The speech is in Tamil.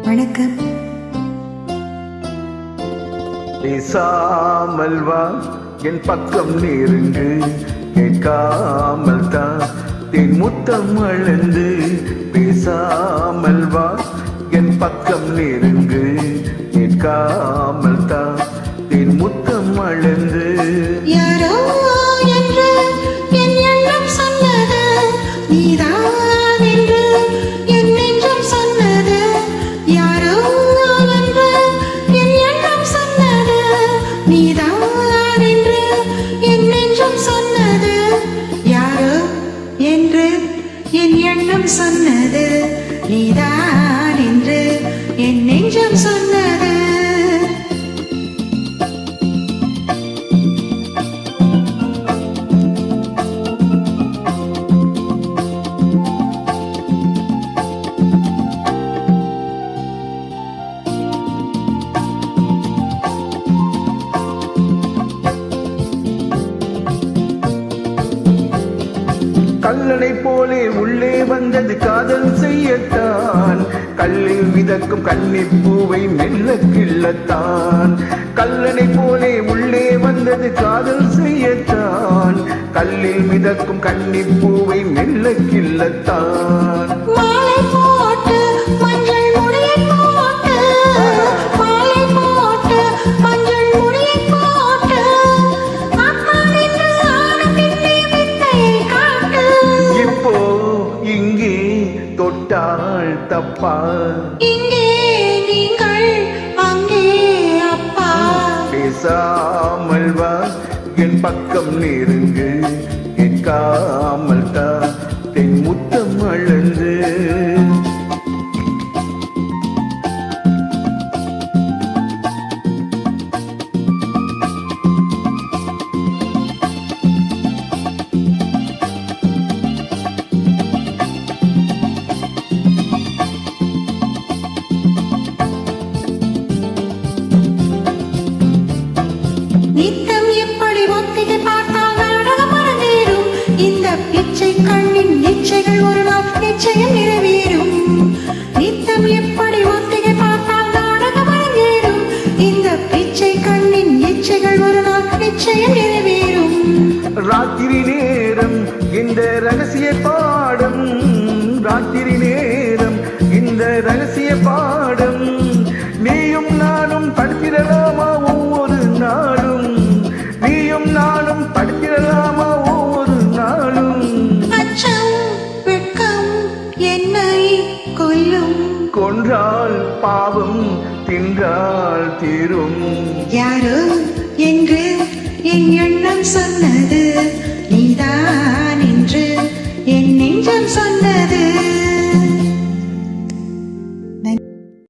வணக்கம். பேசாமல் வா என் பக்கம் நெருங்கு, கேட்காமல் தான் தென் முத்தம் அழந்து. பேசாமல் வா என் பக்கம் நெருங்கு, கேட்காமல் தான் தென் முத்தம் அழந்து. யாரோ என்று என் எண்ணம் சொன்னது நீதான் என்று என் நெஞ்சம் சொன்னது. யாரோ என்று என் எண்ணம் சொன்னது நீதான் என்று என் நெஞ்சம் சொன்னது. யாரோ என்று என் எண்ணம் சொன்னது நீதான் என்று என் நெஞ்சம் சொன்னது. கல்லணை போலே உள்ளே வந்தது காதல் செய்யத்தான், கல்லில் மிதக்கும் கன்னிப்பூவை மெல்ல கிள்ளத்தான். கல்லணை போலே உள்ளே வந்தது காதல் செய்யத்தான், கல்லில் மிதக்கும் கன்னிப்பூவை மெல்ல கிள்ளத்தான். மாலை போட்டு மஞ்சள் முடியை போட்டு, மாலை போட்டு மஞ்சள் முடியை போட்டு, அப்பா நின்று ஆன பின்னே வித்தையை காட்டு. இப்போ இங்கே தொட்டால் தப்பா, இங்கே நீங்கள் அங்கே அப்பா. பேசாமல் வா என் பக்கம் நெருங்கு, கேட்காமல் தான் தென் முத்தம் அழந்து. நித்தம் எப்படி ஒத்திகை பார்த்தால் நாடகம் அரங்கேறும். இந்த பிச்சை கண்ணின் இச்சைகள் ஒரு நாள் நிச்சயம் நிறைவேறும். நித்தம் எப்படி ஒத்திகை பார்த்தால் நாடகம் அரங்கேறும். இந்த பிச்சை கண்ணின் இச்சைகள் ஒரு நாள் நிச்சயம் நிறைவேறும். ராத்திரி நேரம் இந்த ரகசிய பாடம், ராத்திரி நேரம் இந்த ரகசிய பாடம். நீயும் நானும் படித்திடலாமா ஒவ்வொரு நாளும், நீயும் நானும் படித்திடலாமா ஒவ்வொரு நாளும். அச்சம் வெட்கம் என்னை கொல்லும். கொன்றால் பாவம், தின்றால் தீரும். யாரோ என்று என் எண்ணம் சொன்னது நீதான் என்று என் நெஞ்சம் சொன்னது.